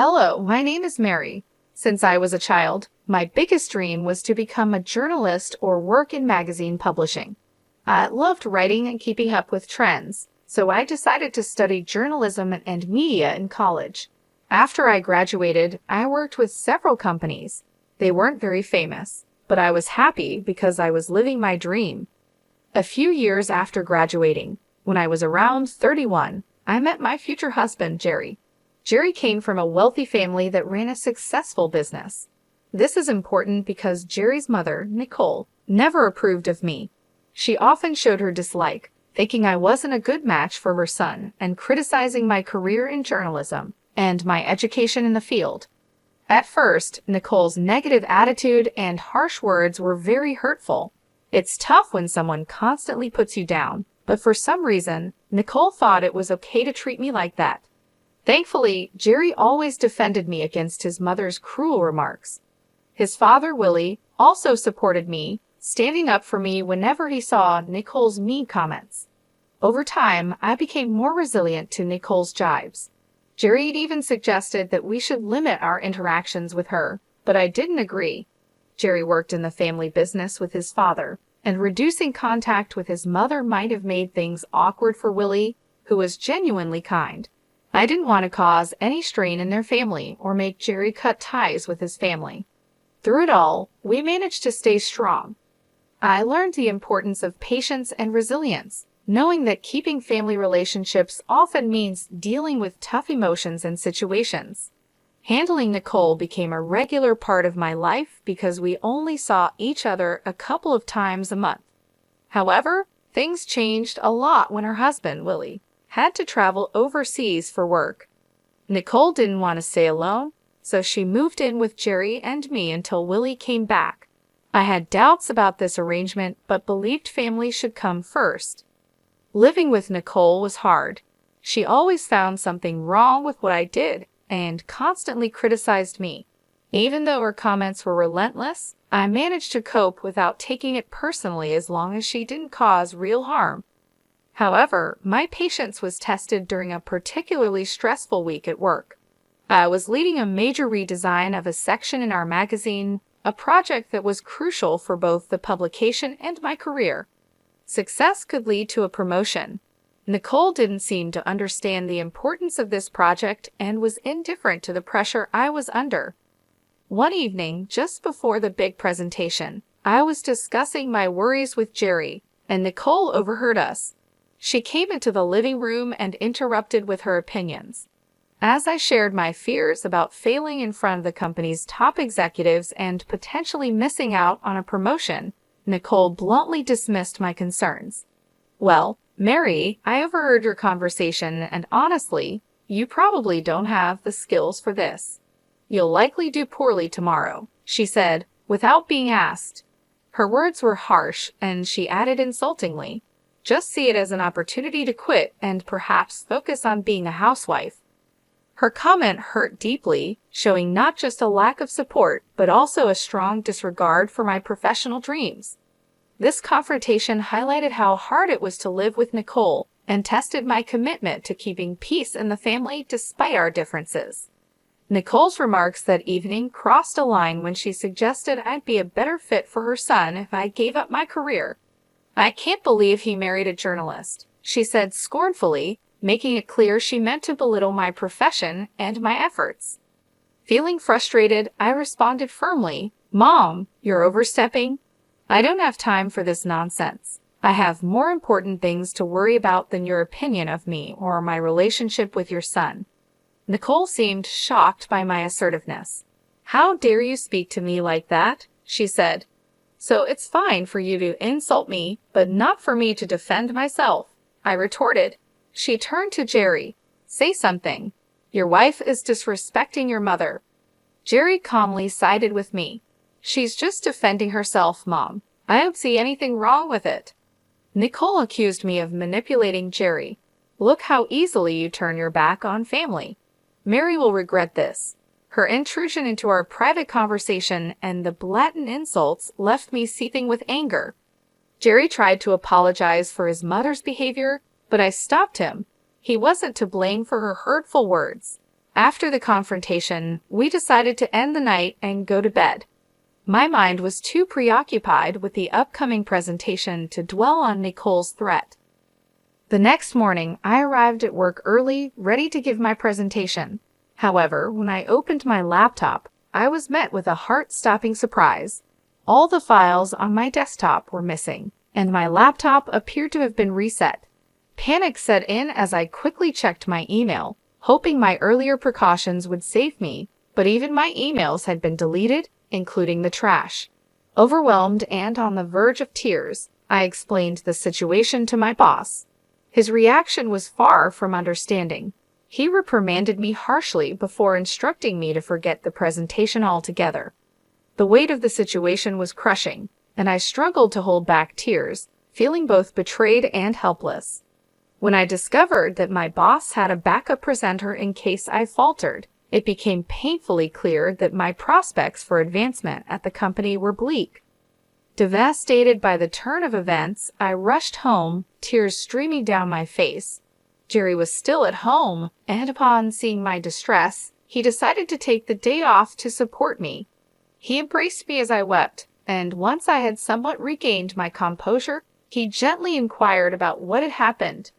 Hello, my name is Mary. Since I was a child, my biggest dream was to become a journalist or work in magazine publishing. I loved writing and keeping up with trends, so I decided to study journalism and media in college. After I graduated, I worked with several companies. They weren't very famous, but I was happy because I was living my dream. A few years after graduating, when I was around 31, I met my future husband, Jerry. Jerry came from a wealthy family that ran a successful business. This is important because Jerry's mother, Nicole, never approved of me. She often showed her dislike, thinking I wasn't a good match for her son and criticizing my career in journalism and my education in the field. At first, Nicole's negative attitude and harsh words were very hurtful. It's tough when someone constantly puts you down, but for some reason, Nicole thought it was okay to treat me like that. Thankfully, Jerry always defended me against his mother's cruel remarks. His father, Willie, also supported me, standing up for me whenever he saw Nicole's mean comments. Over time, I became more resilient to Nicole's jibes. Jerry even suggested that we should limit our interactions with her, but I didn't agree. Jerry worked in the family business with his father, and reducing contact with his mother might have made things awkward for Willie, who was genuinely kind. I didn't want to cause any strain in their family or make Jerry cut ties with his family. Through it all, we managed to stay strong. I learned the importance of patience and resilience, knowing that keeping family relationships often means dealing with tough emotions and situations. Handling Nicole became a regular part of my life because we only saw each other a couple of times a month. However, things changed a lot when her husband, Willie, had to travel overseas for work. Nicole didn't want to stay alone, so she moved in with Jerry and me until Willie came back. I had doubts about this arrangement, but believed family should come first. Living with Nicole was hard. She always found something wrong with what I did and constantly criticized me. Even though her comments were relentless, I managed to cope without taking it personally as long as she didn't cause real harm. However, my patience was tested during a particularly stressful week at work. I was leading a major redesign of a section in our magazine, a project that was crucial for both the publication and my career. Success could lead to a promotion. Nicole didn't seem to understand the importance of this project and was indifferent to the pressure I was under. One evening, just before the big presentation, I was discussing my worries with Jerry, and Nicole overheard us. She came into the living room and interrupted with her opinions. As I shared my fears about failing in front of the company's top executives and potentially missing out on a promotion, Nicole bluntly dismissed my concerns. "Well, Mary, I overheard your conversation, and honestly, you probably don't have the skills for this. You'll likely do poorly tomorrow," she said, without being asked. Her words were harsh, and she added insultingly, "Just see it as an opportunity to quit and perhaps focus on being a housewife." Her comment hurt deeply, showing not just a lack of support, but also a strong disregard for my professional dreams. This confrontation highlighted how hard it was to live with Nicole and tested my commitment to keeping peace in the family despite our differences. Nicole's remarks that evening crossed a line when she suggested I'd be a better fit for her son if I gave up my career. "I can't believe he married a journalist," she said scornfully, making it clear she meant to belittle my profession and my efforts. Feeling frustrated, I responded firmly, "Mom, you're overstepping. I don't have time for this nonsense. I have more important things to worry about than your opinion of me or my relationship with your son." Nicole seemed shocked by my assertiveness. "How dare you speak to me like that?" she said. "So it's fine for you to insult me, but not for me to defend myself," I retorted. She turned to Jerry. "Say something. Your wife is disrespecting your mother." Jerry calmly sided with me. "She's just defending herself, Mom. I don't see anything wrong with it." Nicole accused me of manipulating Jerry. "Look how easily you turn your back on family. Mary will regret this." Her intrusion into our private conversation and the blatant insults left me seething with anger. Jerry tried to apologize for his mother's behavior, but I stopped him. He wasn't to blame for her hurtful words. After the confrontation, we decided to end the night and go to bed. My mind was too preoccupied with the upcoming presentation to dwell on Nicole's threat. The next morning, I arrived at work early, ready to give my presentation. However, when I opened my laptop, I was met with a heart-stopping surprise. All the files on my desktop were missing, and my laptop appeared to have been reset. Panic set in as I quickly checked my email, hoping my earlier precautions would save me, but even my emails had been deleted, including the trash. Overwhelmed and on the verge of tears, I explained the situation to my boss. His reaction was far from understanding. He reprimanded me harshly before instructing me to forget the presentation altogether. The weight of the situation was crushing, and I struggled to hold back tears, feeling both betrayed and helpless. When I discovered that my boss had a backup presenter in case I faltered, it became painfully clear that my prospects for advancement at the company were bleak. Devastated by the turn of events, I rushed home, tears streaming down my face. Jerry was still at home, and upon seeing my distress, he decided to take the day off to support me. He embraced me as I wept, and once I had somewhat regained my composure, he gently inquired about what had happened.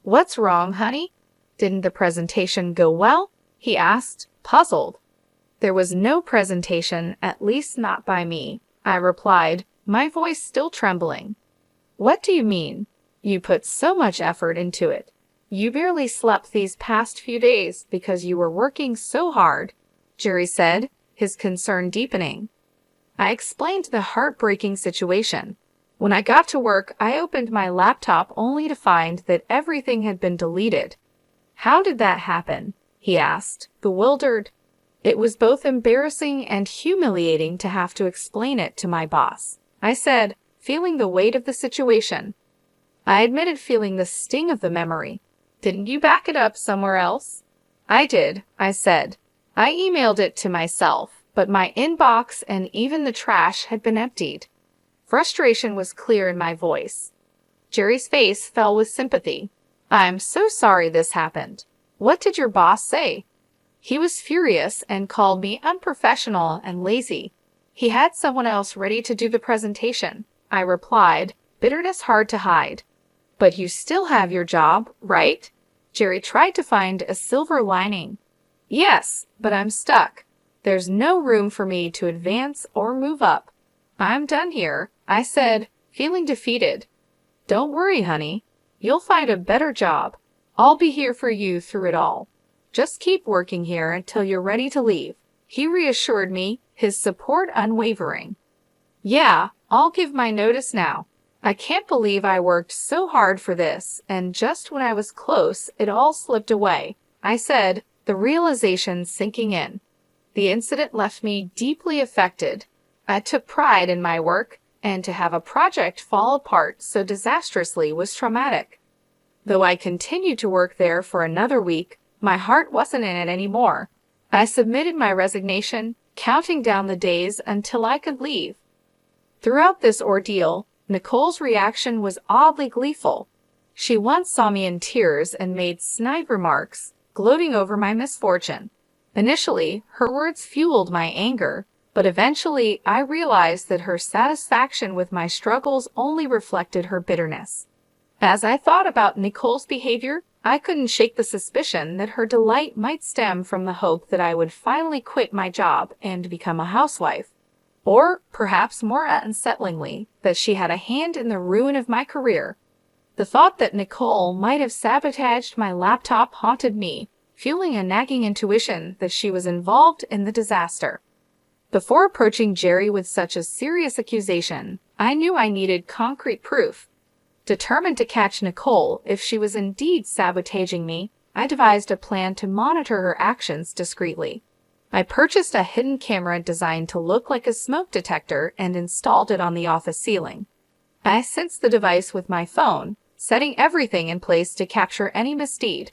"What's wrong, honey? Didn't the presentation go well?" he asked, puzzled. "There was no presentation, at least not by me," I replied, my voice still trembling. "What do you mean? You put so much effort into it. You barely slept these past few days because you were working so hard," Jerry said, his concern deepening. I explained the heartbreaking situation. When I got to work, I opened my laptop only to find that everything had been deleted. "How did that happen?" he asked, bewildered. It was both embarrassing and humiliating to have to explain it to my boss, I said, feeling the weight of the situation. I admitted feeling the sting of the memory. "Didn't you back it up somewhere else?" "I did," I said. "I emailed it to myself, but my inbox and even the trash had been emptied." Frustration was clear in my voice. Jerry's face fell with sympathy. "I'm so sorry this happened. What did your boss say?" "He was furious and called me unprofessional and lazy. He had someone else ready to do the presentation," I replied, bitterness hard to hide. "But you still have your job, right?" Jerry tried to find a silver lining. "Yes, but I'm stuck. There's no room for me to advance or move up. I'm done here," I said, feeling defeated. "Don't worry, honey. You'll find a better job. I'll be here for you through it all. Just keep working here until you're ready to leave," he reassured me, his support unwavering. "Yeah, I'll give my notice now. I can't believe I worked so hard for this, and just when I was close, it all slipped away," I said, the realization sinking in. The incident left me deeply affected. I took pride in my work, and to have a project fall apart so disastrously was traumatic. Though I continued to work there for another week, my heart wasn't in it anymore. I submitted my resignation, counting down the days until I could leave. Throughout this ordeal, Nicole's reaction was oddly gleeful. She once saw me in tears and made snide remarks, gloating over my misfortune. Initially, her words fueled my anger, but eventually I realized that her satisfaction with my struggles only reflected her bitterness. As I thought about Nicole's behavior, I couldn't shake the suspicion that her delight might stem from the hope that I would finally quit my job and become a housewife. Or, perhaps more unsettlingly, that she had a hand in the ruin of my career. The thought that Nicole might have sabotaged my laptop haunted me, fueling a nagging intuition that she was involved in the disaster. Before approaching Jerry with such a serious accusation, I knew I needed concrete proof. Determined to catch Nicole if she was indeed sabotaging me, I devised a plan to monitor her actions discreetly. I purchased a hidden camera designed to look like a smoke detector and installed it on the office ceiling. I sensed the device with my phone, setting everything in place to capture any misdeed.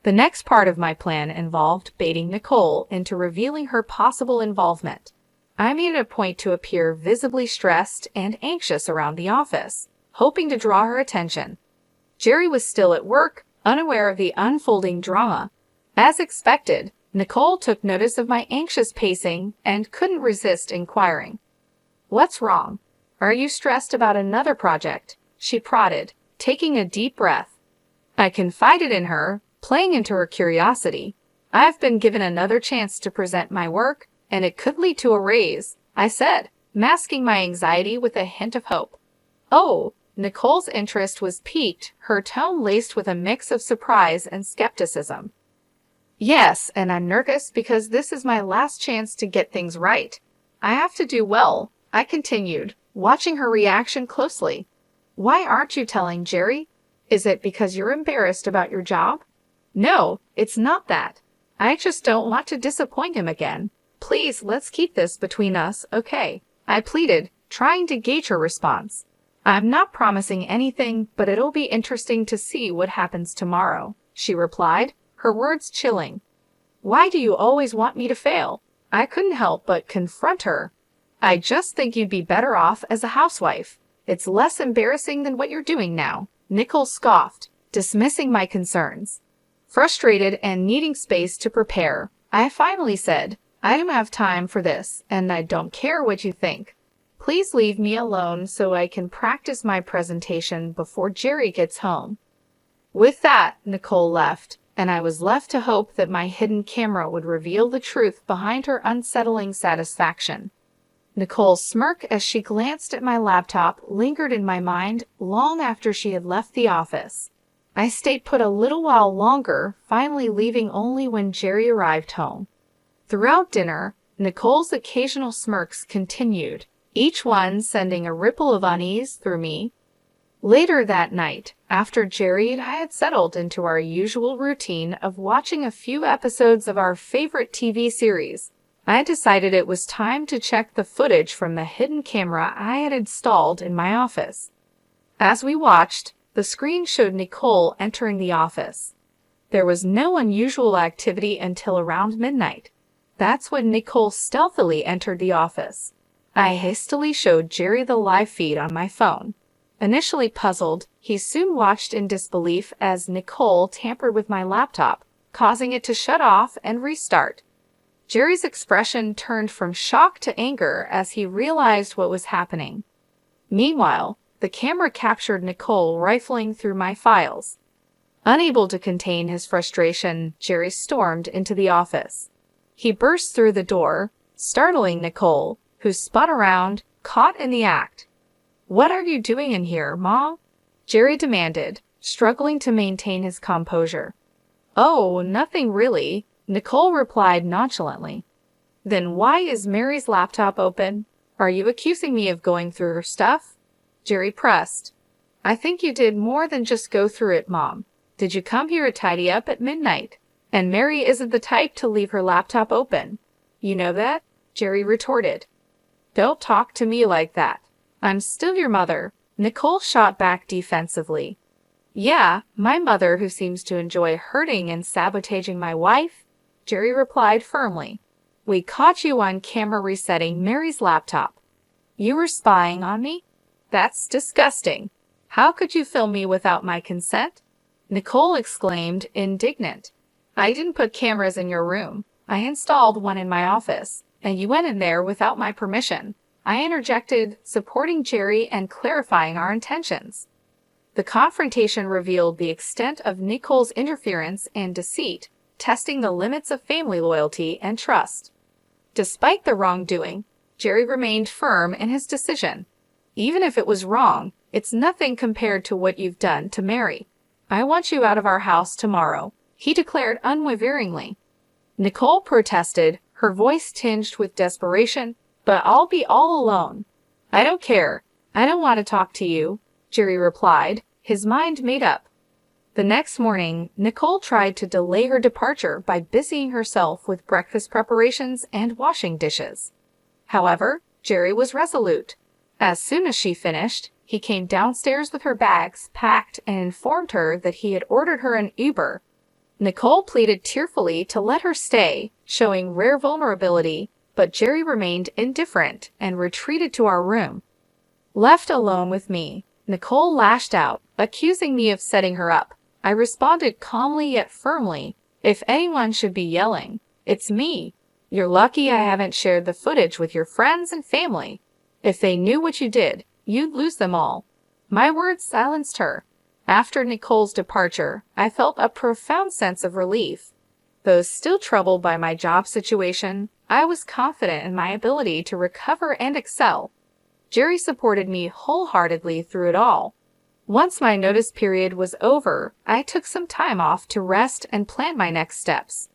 The next part of my plan involved baiting Nicole into revealing her possible involvement. I made it a point to appear visibly stressed and anxious around the office, hoping to draw her attention. Jerry was still at work, unaware of the unfolding drama. As expected, Nicole took notice of my anxious pacing and couldn't resist inquiring. "What's wrong? Are you stressed about another project?" she prodded, taking a deep breath. I confided in her, playing into her curiosity. "I've been given another chance to present my work, and it could lead to a raise," I said, masking my anxiety with a hint of hope. "Oh," Nicole's interest was piqued, her tone laced with a mix of surprise and skepticism. "Yes, and I'm nervous because this is my last chance to get things right. I have to do well," I continued, watching her reaction closely. "Why aren't you telling Jerry? Is it because you're embarrassed about your job?" "No, it's not that. I just don't want to disappoint him again. Please, let's keep this between us, okay?" I pleaded, trying to gauge her response. "I'm not promising anything, but it'll be interesting to see what happens tomorrow," she replied, her words chilling. "Why do you always want me to fail?" I couldn't help but confront her. "I just think you'd be better off as a housewife. It's less embarrassing than what you're doing now," Nicole scoffed, dismissing my concerns. Frustrated and needing space to prepare, I finally said, "I don't have time for this, and I don't care what you think. Please leave me alone so I can practice my presentation before Jerry gets home." With that, Nicole left, and I was left to hope that my hidden camera would reveal the truth behind her unsettling satisfaction. Nicole's smirk as she glanced at my laptop lingered in my mind long after she had left the office. I stayed put a little while longer, finally leaving only when Jerry arrived home. Throughout dinner, Nicole's occasional smirks continued, each one sending a ripple of unease through me. Later that night, after Jerry and I had settled into our usual routine of watching a few episodes of our favorite TV series, I decided it was time to check the footage from the hidden camera I had installed in my office. As we watched, the screen showed Nicole entering the office. There was no unusual activity until around midnight. That's when Nicole stealthily entered the office. I hastily showed Jerry the live feed on my phone. Initially puzzled, he soon watched in disbelief as Nicole tampered with my laptop, causing it to shut off and restart. Jerry's expression turned from shock to anger as he realized what was happening. Meanwhile, the camera captured Nicole rifling through my files. Unable to contain his frustration, Jerry stormed into the office. He burst through the door, startling Nicole, who spun around, caught in the act. "What are you doing in here, Mom?" Jerry demanded, struggling to maintain his composure. "Oh, nothing really," Nicole replied nonchalantly. "Then why is Mary's laptop open? Are you accusing me of going through her stuff?" Jerry pressed. "I think you did more than just go through it, Mom. Did you come here to tidy up at midnight? And Mary isn't the type to leave her laptop open. You know that?" Jerry retorted. "Don't talk to me like that. I'm still your mother," Nicole shot back defensively. "Yeah, my mother who seems to enjoy hurting and sabotaging my wife?" Jerry replied firmly. "We caught you on camera resetting Mary's laptop. You were spying on me? That's disgusting. How could you film me without my consent?" Nicole exclaimed, indignant. "I didn't put cameras in your room. I installed one in my office, and you went in there without my permission," I interjected, supporting Jerry and clarifying our intentions. The confrontation revealed the extent of Nicole's interference and deceit, testing the limits of family loyalty and trust. Despite the wrongdoing, Jerry remained firm in his decision. "Even if it was wrong, it's nothing compared to what you've done to Mary. I want you out of our house tomorrow," he declared unwaveringly. Nicole protested, her voice tinged with desperation. "But I'll be all alone." "I don't care. I don't want to talk to you," Jerry replied, his mind made up. The next morning, Nicole tried to delay her departure by busying herself with breakfast preparations and washing dishes. However, Jerry was resolute. As soon as she finished, he came downstairs with her bags packed and informed her that he had ordered her an Uber. Nicole pleaded tearfully to let her stay, showing rare vulnerability, but Jerry remained indifferent and retreated to our room. Left alone with me, Nicole lashed out, accusing me of setting her up. I responded calmly yet firmly, If anyone should be yelling, it's me. You're lucky I haven't shared the footage with your friends and family. If they knew what you did, you'd lose them all." My words silenced her. After Nicole's departure, I felt a profound sense of relief. Though still troubled by my job situation, I was confident in my ability to recover and excel. Jerry supported me wholeheartedly through it all. Once my notice period was over, I took some time off to rest and plan my next steps.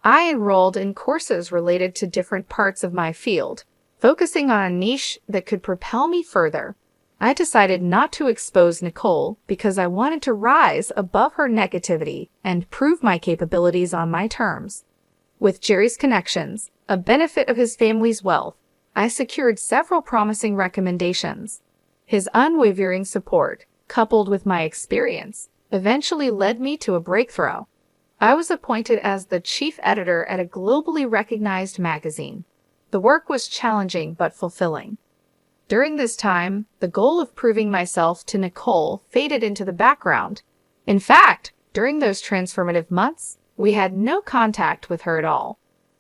I enrolled in courses related to different parts of my field, focusing on a niche that could propel me further. I decided not to expose Nicole because I wanted to rise above her negativity and prove my capabilities on my terms. With Jerry's connections, a benefit of his family's wealth, I secured several promising recommendations. His unwavering support, coupled with my experience, eventually led me to a breakthrough. I was appointed as the chief editor at a globally recognized magazine. The work was challenging but fulfilling. During this time, the goal of proving myself to Nicole faded into the background. In fact, during those transformative months, we had no contact with her at all.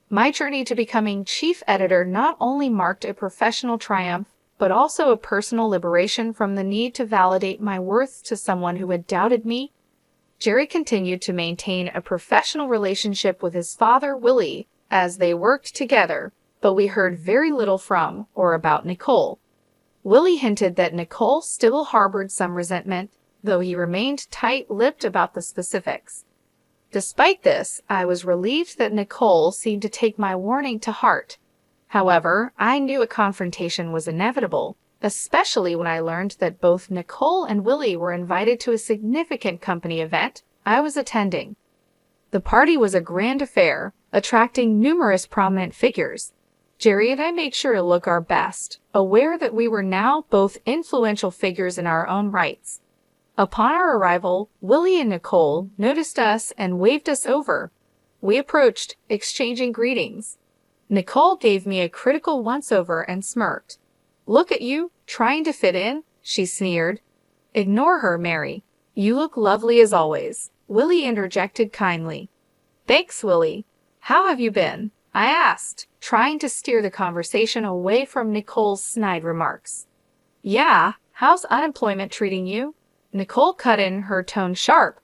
My journey to becoming chief editor not only marked a professional triumph, but also a personal liberation from the need to validate my worth to someone who had doubted me. Jerry continued to maintain a professional relationship with his father, Willie, as they worked together, but we heard very little from or about Nicole. Willie hinted that Nicole still harbored some resentment, though he remained tight-lipped about the specifics. Despite this, I was relieved that Nicole seemed to take my warning to heart. However, I knew a confrontation was inevitable, especially when I learned that both Nicole and Willie were invited to a significant company event I was attending. The party was a grand affair, attracting numerous prominent figures. Jerry and I made sure to look our best, aware that we were now both influential figures in our own rights. Upon our arrival, Willie and Nicole noticed us and waved us over. We approached, exchanging greetings. Nicole gave me a critical once-over and smirked. "Look at you, trying to fit in," she sneered. "Ignore her, Mary. You look lovely as always," Willie interjected kindly. "Thanks, Willie. How have you been?" I asked, trying to steer the conversation away from Nicole's snide remarks. "Yeah, how's unemployment treating you?" Nicole cut in, her tone sharp.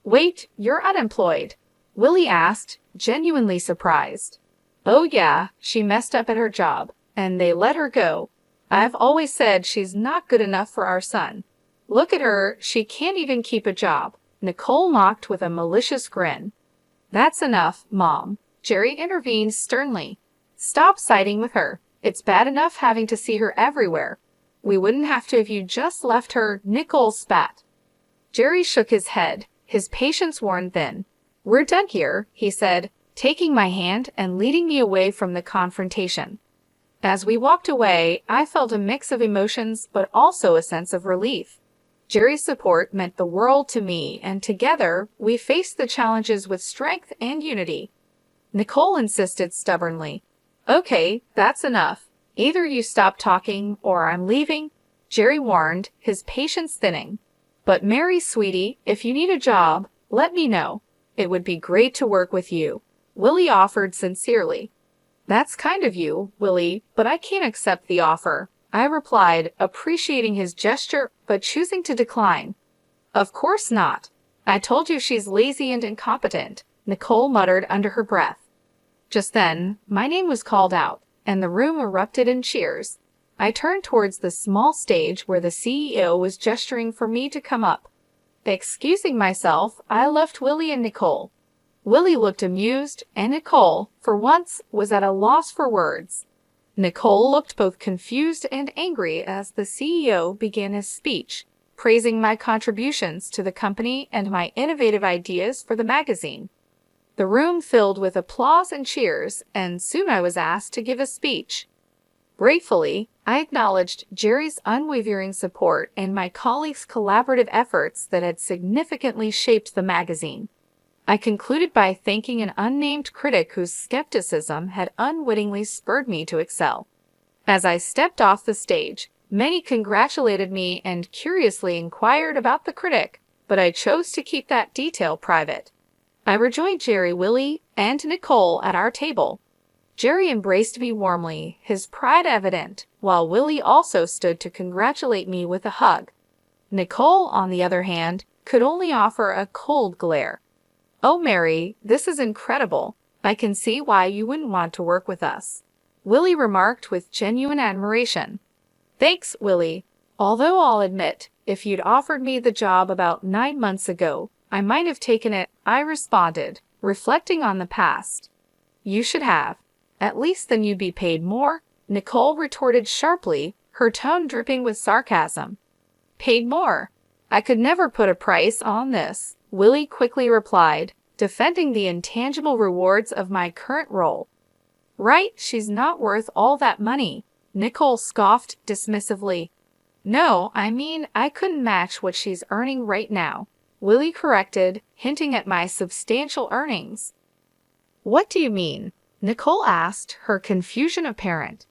"Wait, you're unemployed?" Willie asked, genuinely surprised. "Oh yeah, she messed up at her job, and they let her go. I've always said she's not good enough for our son. Look at her, she can't even keep a job," Nicole mocked with a malicious grin. "That's enough, Mom," Jerry intervened sternly. "Stop siding with her. It's bad enough having to see her everywhere. We wouldn't have to if you just left her," Nicole spat. Jerry shook his head, his patience worn thin. "We're done here," he said, taking my hand and leading me away from the confrontation. As we walked away, I felt a mix of emotions but also a sense of relief. Jerry's support meant the world to me, and together, we faced the challenges with strength and unity. Nicole insisted stubbornly. "Okay, that's enough. Either you stop talking or I'm leaving," Jerry warned, his patience thinning. "But Mary, sweetie, if you need a job, let me know. It would be great to work with you," Willie offered sincerely. "That's kind of you, Willie, but I can't accept the offer," I replied, appreciating his gesture but choosing to decline. "Of course not. I told you she's lazy and incompetent," Nicole muttered under her breath. Just then, my name was called out, and the room erupted in cheers. I turned towards the small stage where the CEO was gesturing for me to come up. Excusing myself, I left Willie and Nicole. Willie looked amused, and Nicole, for once, was at a loss for words. Nicole looked both confused and angry as the CEO began his speech, praising my contributions to the company and my innovative ideas for the magazine. The room filled with applause and cheers, and soon I was asked to give a speech. Gratefully, I acknowledged Jerry's unwavering support and my colleagues' collaborative efforts that had significantly shaped the magazine. I concluded by thanking an unnamed critic whose skepticism had unwittingly spurred me to excel. As I stepped off the stage, many congratulated me and curiously inquired about the critic, but I chose to keep that detail private. I rejoined Jerry, Willie, and Nicole at our table. Jerry embraced me warmly, his pride evident, while Willie also stood to congratulate me with a hug. Nicole, on the other hand, could only offer a cold glare. "Oh, Mary, this is incredible. I can see why you wouldn't want to work with us," Willie remarked with genuine admiration. "Thanks, Willie. Although I'll admit, if you'd offered me the job about 9 months ago, I might have taken it," I responded, reflecting on the past. "You should have. At least then you'd be paid more," Nicole retorted sharply, her tone dripping with sarcasm. "Paid more? I could never put a price on this," Willie quickly replied, defending the intangible rewards of my current role. "Right, she's not worth all that money," Nicole scoffed dismissively. "No, I mean I couldn't match what she's earning right now," Willie corrected, hinting at my substantial earnings. "What do you mean?" Nicole asked, her confusion apparent.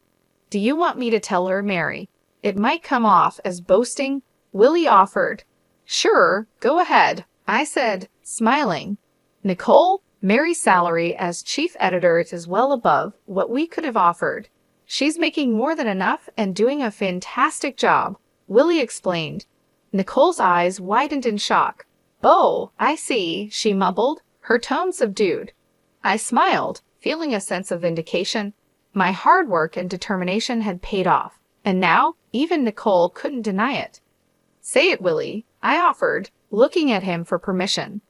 "Do you want me to tell her, Mary? It might come off as boasting," Willie offered. "Sure, go ahead," I said, smiling. "Nicole, Mary's salary as chief editor is well above what we could have offered. She's making more than enough and doing a fantastic job," Willie explained. Nicole's eyes widened in shock. "Oh, I see," she mumbled, her tone subdued. I smiled, feeling a sense of vindication. My hard work and determination had paid off, and now even Nicole couldn't deny it. "Say it, Willie," I offered, looking at him for permission.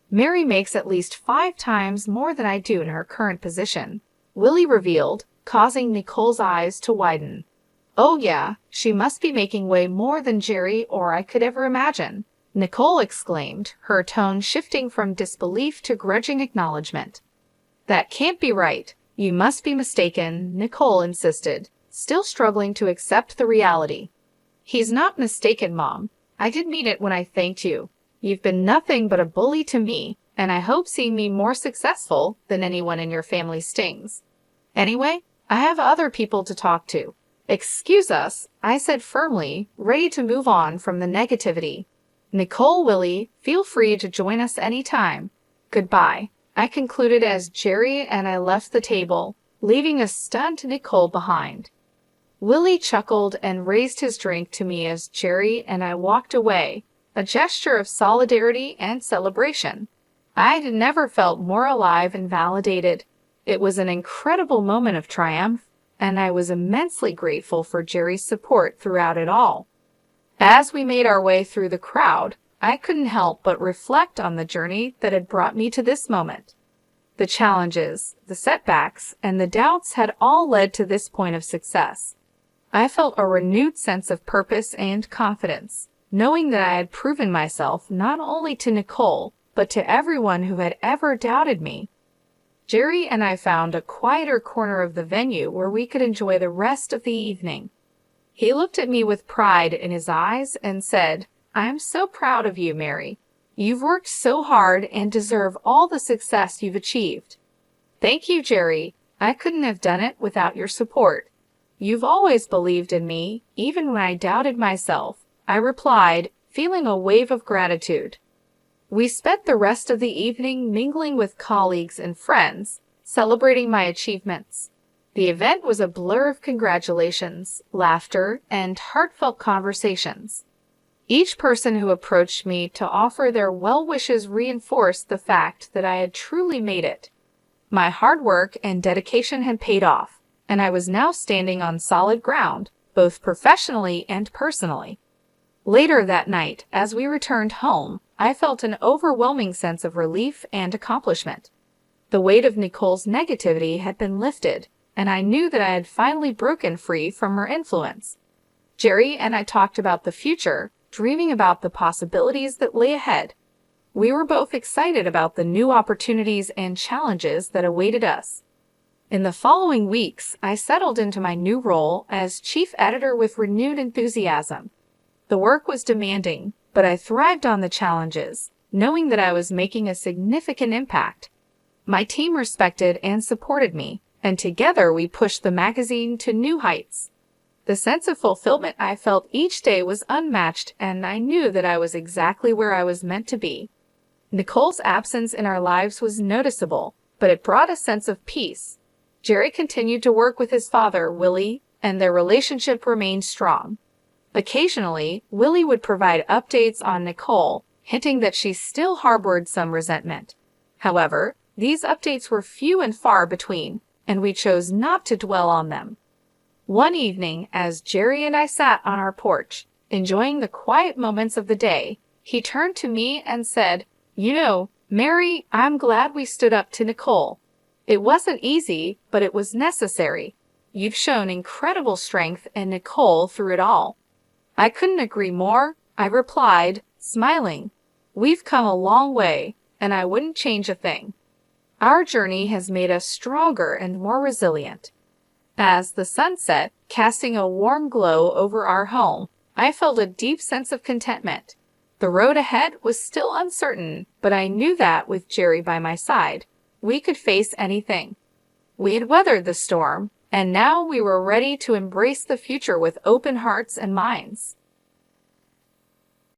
"Mary makes at least 5 times more than I do in her current position," Willie revealed, causing Nicole's eyes to widen. "Oh yeah, she must be making way more than Jerry or I could ever imagine," Nicole exclaimed, her tone shifting from disbelief to grudging acknowledgement. "That can't be right. You must be mistaken," Nicole insisted, still struggling to accept the reality. "He's not mistaken, Mom. I did mean it when I thanked you. You've been nothing but a bully to me, and I hope seeing me more successful than anyone in your family stings. Anyway, I have other people to talk to." "Excuse us," I said firmly, ready to move on from the negativity. "Nicole, Willie, feel free to join us anytime. Goodbye," I concluded as Jerry and I left the table, leaving a stunned Nicole behind. Willie chuckled and raised his drink to me as Jerry and I walked away, a gesture of solidarity and celebration. I had never felt more alive and validated. It was an incredible moment of triumph, and I was immensely grateful for Jerry's support throughout it all. As we made our way through the crowd, I couldn't help but reflect on the journey that had brought me to this moment. The challenges, the setbacks, and the doubts had all led to this point of success. I felt a renewed sense of purpose and confidence, knowing that I had proven myself not only to Nicole, but to everyone who had ever doubted me. Jerry and I found a quieter corner of the venue where we could enjoy the rest of the evening. He looked at me with pride in his eyes and said, "I'm so proud of you, Mary. You've worked so hard and deserve all the success you've achieved." "Thank you, Jerry. I couldn't have done it without your support. You've always believed in me, even when I doubted myself," I replied, feeling a wave of gratitude. We spent the rest of the evening mingling with colleagues and friends, celebrating my achievements. The event was a blur of congratulations, laughter, and heartfelt conversations. Each person who approached me to offer their well wishes reinforced the fact that I had truly made it. My hard work and dedication had paid off, and I was now standing on solid ground, both professionally and personally. Later that night, as we returned home, I felt an overwhelming sense of relief and accomplishment. The weight of Nicole's negativity had been lifted, and I knew that I had finally broken free from her influence. Jerry and I talked about the future, dreaming about the possibilities that lay ahead. We were both excited about the new opportunities and challenges that awaited us. In the following weeks, I settled into my new role as chief editor with renewed enthusiasm. The work was demanding, but I thrived on the challenges, knowing that I was making a significant impact. My team respected and supported me, and together we pushed the magazine to new heights. The sense of fulfillment I felt each day was unmatched, and I knew that I was exactly where I was meant to be. Nicole's absence in our lives was noticeable, but it brought a sense of peace. Jerry continued to work with his father, Willie, and their relationship remained strong. Occasionally, Willie would provide updates on Nicole, hinting that she still harbored some resentment. However, these updates were few and far between, and we chose not to dwell on them. One evening, as Jerry and I sat on our porch, enjoying the quiet moments of the day, he turned to me and said, "You know, Mary, I'm glad we stood up to Nicole. It wasn't easy, but it was necessary. You've shown incredible strength in Nicole through it all." "I couldn't agree more," I replied, smiling. "We've come a long way, and I wouldn't change a thing. Our journey has made us stronger and more resilient." As the sun set, casting a warm glow over our home, I felt a deep sense of contentment. The road ahead was still uncertain, but I knew that with Jerry by my side, we could face anything. We had weathered the storm, and now we were ready to embrace the future with open hearts and minds.